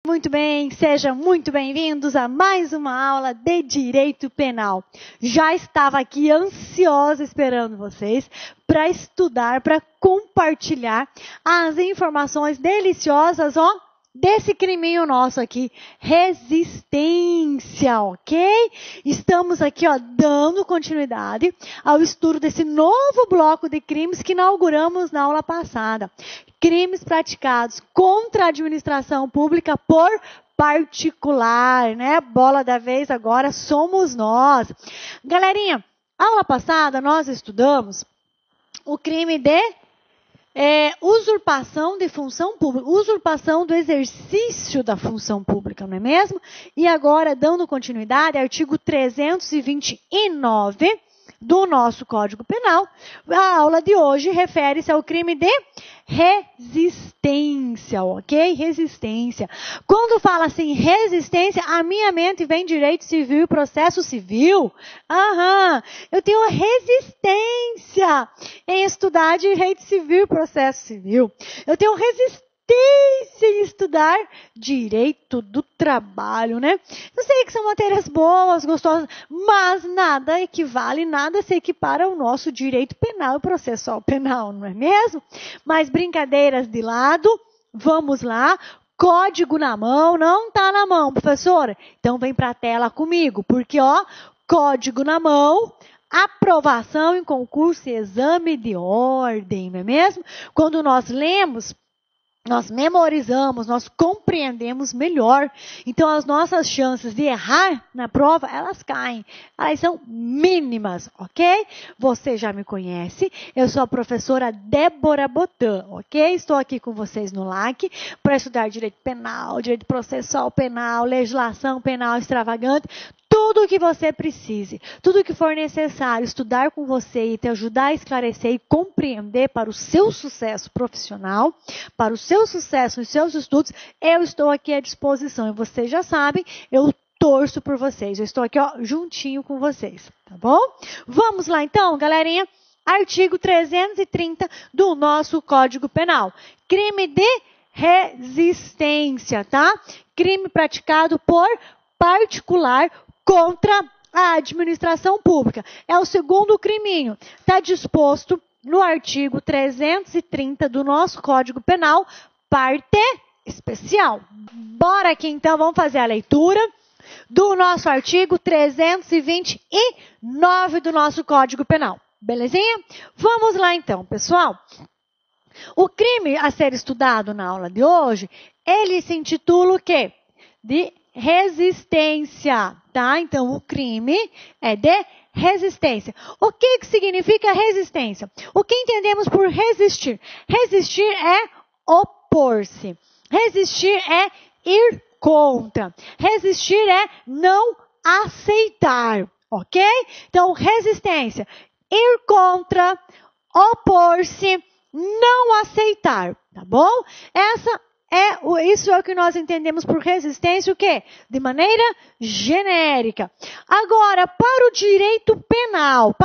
Muito bem, sejam muito bem-vindos a mais uma aula de Direito Penal. Já estava aqui ansiosa esperando vocês para estudar, para compartilhar as informações deliciosas, desse criminho nosso aqui, resistência, ok? Estamos aqui, dando continuidade ao estudo desse novo bloco de crimes que inauguramos na aula passada. Crimes praticados contra a administração pública por particular, né? Bola da vez agora somos nós. Galerinha, aula passada nós estudamos o crime de usurpação de função pública, usurpação do exercício da função pública, não é mesmo? E agora, dando continuidade, artigo 329 do nosso Código Penal, a aula de hoje refere-se ao crime de resistência, ok? Resistência. Quando fala assim, resistência, a minha mente vem direito civil e processo civil. Eu tenho resistência em estudar direito civil e processo civil. Eu tenho resistência em estudar direito do trabalho, né? Eu sei que são matérias boas, gostosas, mas nada equivale, nada se equipara ao nosso direito penal e processual penal, não é mesmo? Mas brincadeiras de lado, vamos lá. Código na mão, não está na mão, professora? Então vem para a tela comigo, porque código na mão, aprovação em concurso e exame de ordem, não é mesmo? Quando nós lemos, nós memorizamos, nós compreendemos melhor. Então, as nossas chances de errar na prova, elas caem. Elas são mínimas, ok? Você já me conhece. Eu sou a professora Débora Botan, ok? Estou aqui com vocês no LAC para estudar direito penal, direito processual penal, legislação penal extravagante. Tudo o que você precise, tudo o que for necessário estudar com você e te ajudar a esclarecer e compreender para o seu sucesso profissional, para o seu sucesso nos seus estudos, eu estou aqui à disposição. E vocês já sabem, eu torço por vocês. Eu estou aqui, juntinho com vocês, tá bom? Vamos lá então, galerinha. Artigo 330 do nosso Código Penal. Crime de resistência, tá? Crime praticado por particular contra a administração pública. É o segundo criminho. Está disposto no artigo 330 do nosso Código Penal, parte especial. Bora aqui então, vamos fazer a leitura do nosso artigo 329 do nosso Código Penal. Belezinha? Vamos lá então, pessoal. O crime a ser estudado na aula de hoje, ele se intitula o quê? De resistência, tá? Então, o crime é de resistência. O que significa resistência? O que entendemos por resistir? Resistir é opor-se. Resistir é ir contra. Resistir é não aceitar, ok? Então, resistência, ir contra, opor-se, não aceitar, tá bom? Isso é o que nós entendemos por resistência, o quê? De maneira genérica. Agora, para o direito penal,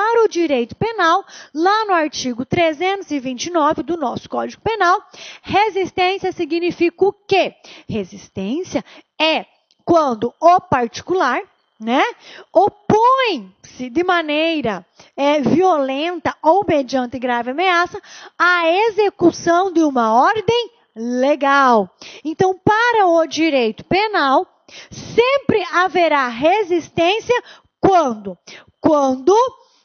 lá no artigo 329 do nosso Código Penal, resistência significa o quê? Resistência é quando o particular, né, opõe-se de maneira violenta ou mediante grave ameaça à execução de uma ordem legal. Então, para o direito penal, sempre haverá resistência quando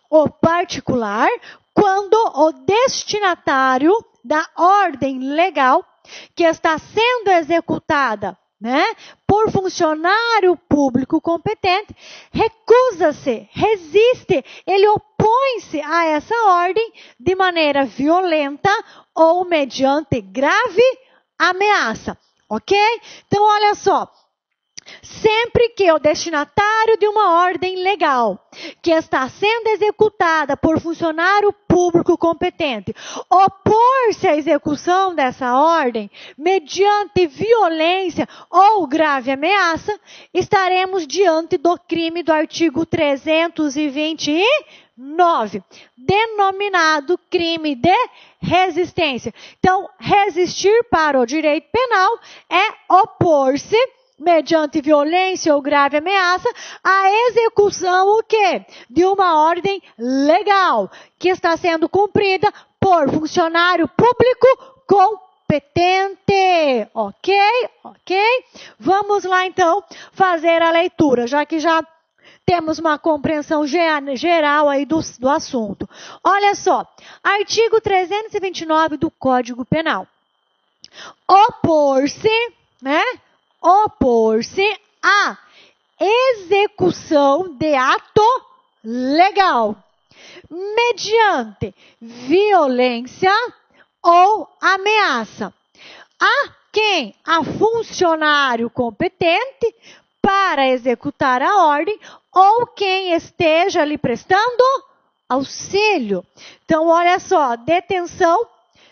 o particular, quando o destinatário da ordem legal que está sendo executada, né, por funcionário público competente, recusa-se, resiste, ele opõe-se a essa ordem de maneira violenta ou mediante grave ameaça, ok? Então, olha só, sempre que o destinatário de uma ordem legal que está sendo executada por funcionário público competente opor-se à execução dessa ordem mediante violência ou grave ameaça, estaremos diante do crime do artigo 329, 9, denominado crime de resistência. Então, resistir para o direito penal é opor-se, mediante violência ou grave ameaça, à execução o quê? De uma ordem legal, que está sendo cumprida por funcionário público competente. Ok? Vamos lá, então, fazer a leitura, já que já temos uma compreensão geral aí do assunto. Olha só, artigo 329 do Código Penal. Opor-se, né? Opor-se à execução de ato legal, mediante violência ou ameaça, a quem? A funcionário competente para executar a ordem ou quem esteja lhe prestando auxílio. Então, olha só, detenção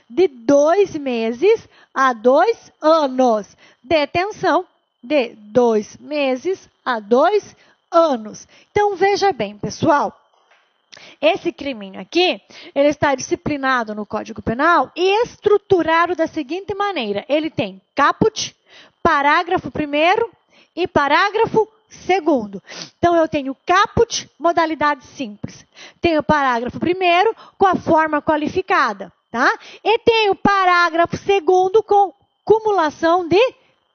de 2 meses a 2 anos. Detenção de 2 meses a 2 anos. Então, veja bem, pessoal. Esse criminho aqui, ele está disciplinado no Código Penal e estruturado da seguinte maneira. Ele tem caput, parágrafo 1º e parágrafo 2º. Então, eu tenho caput, modalidade simples. Tenho o parágrafo 1º com a forma qualificada, tá? E tenho o parágrafo 2º com cumulação de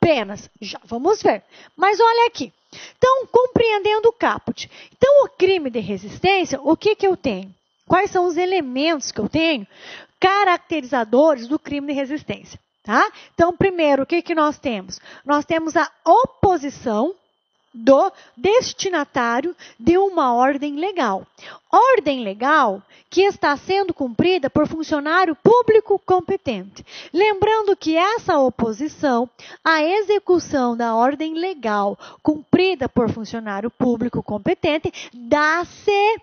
penas. Já vamos ver. Mas olha aqui. Então, compreendendo o caput. Então, o crime de resistência, o que eu tenho? Quais são os elementos que eu tenho caracterizadores do crime de resistência? Tá? Então, primeiro, o que nós temos? Nós temos a oposição do destinatário de uma ordem legal. Ordem legal que está sendo cumprida por funcionário público competente. Lembrando que essa oposição à execução da ordem legal cumprida por funcionário público competente dá-se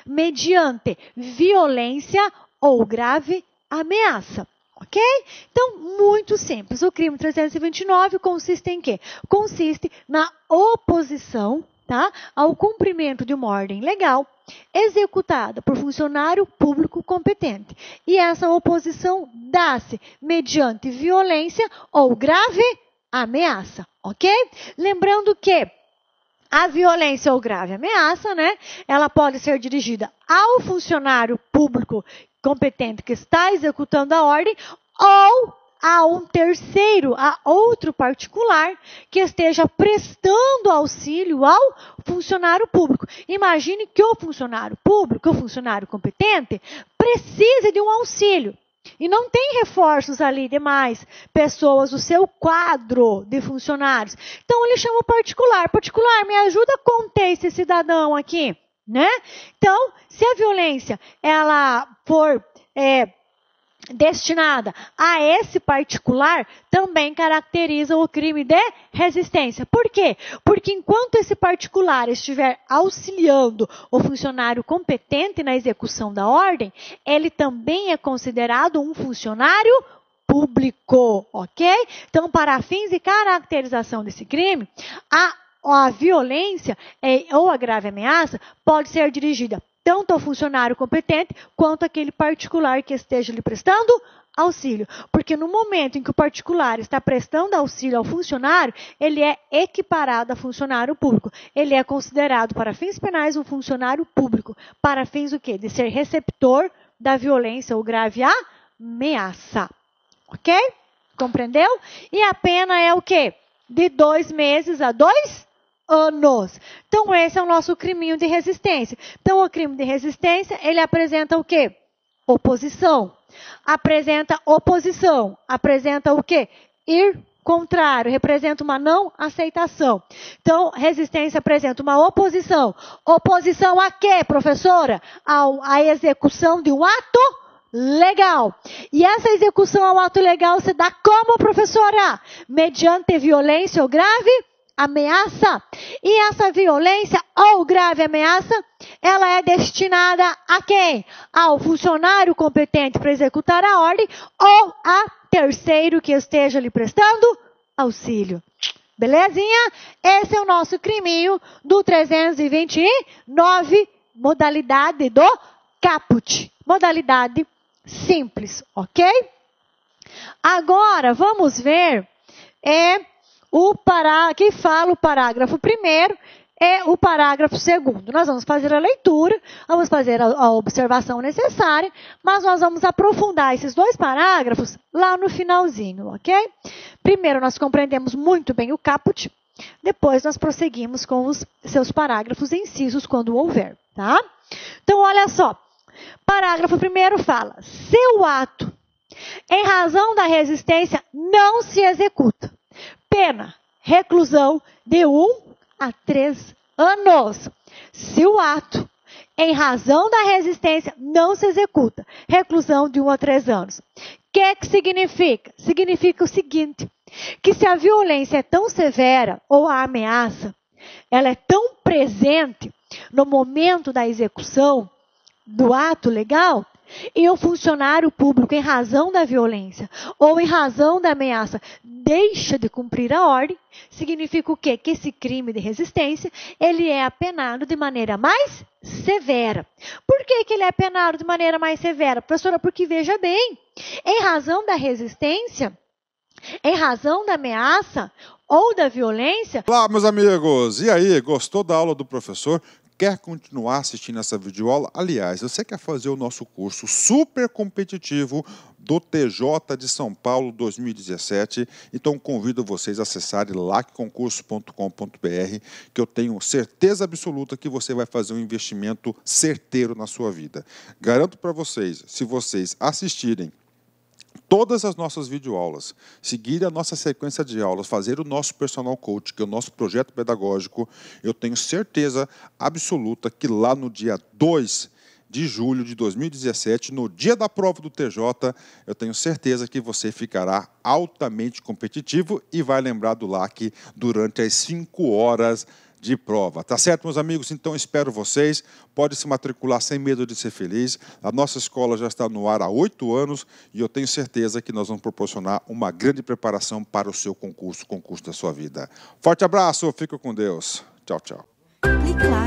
mediante violência ou grave ameaça. Ok? Então, muito simples. O crime 329 consiste em quê? Consiste na oposição, tá, ao cumprimento de uma ordem legal executada por funcionário público competente. E essa oposição dá-se mediante violência ou grave ameaça. Ok? Lembrando que a violência ou grave ameaça, né, ela pode ser dirigida ao funcionário público competente que está executando a ordem ou a um terceiro, a outro particular que esteja prestando auxílio ao funcionário público. Imagine que o funcionário público, o funcionário competente, precise de um auxílio. E não tem reforços ali de mais pessoas do seu quadro de funcionários. Então ele chama o particular. Particular, me ajuda a conter esse cidadão aqui, né? Então, se a violência ela for destinada a esse particular, também caracteriza o crime de resistência. Por quê? Porque enquanto esse particular estiver auxiliando o funcionário competente na execução da ordem, ele também é considerado um funcionário público, ok? Então, para fins de caracterização desse crime, a violência ou a grave ameaça pode ser dirigida tanto ao funcionário competente quanto àquele particular que esteja lhe prestando auxílio. Porque no momento em que o particular está prestando auxílio ao funcionário, ele é equiparado a funcionário público. Ele é considerado, para fins penais, um funcionário público. Para fins o quê? De ser receptor da violência ou grave ameaça. Ok? Compreendeu? E a pena é o quê? De 2 meses a 2 anos. Então, esse é o nosso criminho de resistência. Então, o crime de resistência, ele apresenta o quê? Oposição. Apresenta oposição. Apresenta o quê? Ir contrário. Representa uma não aceitação. Então, resistência apresenta uma oposição. Oposição a quê, professora? À execução de um ato legal. E essa execução ao ato legal se dá como, professora? Mediante violência ou grave ameaça. E essa violência ou grave ameaça, ela é destinada a quem? Ao funcionário competente para executar a ordem ou a terceiro que esteja lhe prestando auxílio. Belezinha? Esse é o nosso criminho do 329 modalidade do caput. Modalidade simples, ok? Agora, vamos ver quem fala o parágrafo primeiro é o parágrafo segundo. Nós vamos fazer a leitura, vamos fazer a observação necessária, mas nós vamos aprofundar esses dois parágrafos lá no finalzinho, ok? Primeiro, nós compreendemos muito bem o caput, depois nós prosseguimos com os seus parágrafos e incisos quando houver, tá? Então, olha só. Parágrafo primeiro fala: seu ato, em razão da resistência, não se executa. Pena, reclusão de 1 a 3 anos. Se o ato, em razão da resistência, não se executa, reclusão de 1 a 3 anos. O que significa? Significa o seguinte, que se a violência é tão severa, ou a ameaça, ela é tão presente no momento da execução do ato legal, e o funcionário público, em razão da violência ou em razão da ameaça, deixa de cumprir a ordem, significa o quê? Que esse crime de resistência, ele é apenado de maneira mais severa. Por que ele é apenado de maneira mais severa? Professora, porque veja bem, em razão da resistência, em razão da ameaça ou da violência... Olá, meus amigos! E aí, gostou da aula do professor? Quer continuar assistindo essa videoaula? Aliás, você quer fazer o nosso curso super competitivo do TJ de São Paulo 2017? Então convido vocês a acessarem lacconcurso.com.br, que eu tenho certeza absoluta que você vai fazer um investimento certeiro na sua vida. Garanto para vocês, se vocês assistirem todas as nossas videoaulas, seguir a nossa sequência de aulas, fazer o nosso personal coach, que é o nosso projeto pedagógico, eu tenho certeza absoluta que lá no dia 2 de julho de 2017, no dia da prova do TJ, eu tenho certeza que você ficará altamente competitivo e vai lembrar do LAC durante as 5 horas de prova. Tá certo, meus amigos? Então, espero vocês. Pode se matricular sem medo de ser feliz. A nossa escola já está no ar há 8 anos e eu tenho certeza que nós vamos proporcionar uma grande preparação para o seu concurso, o concurso da sua vida. Forte abraço, fica com Deus. Tchau, tchau. Clique lá.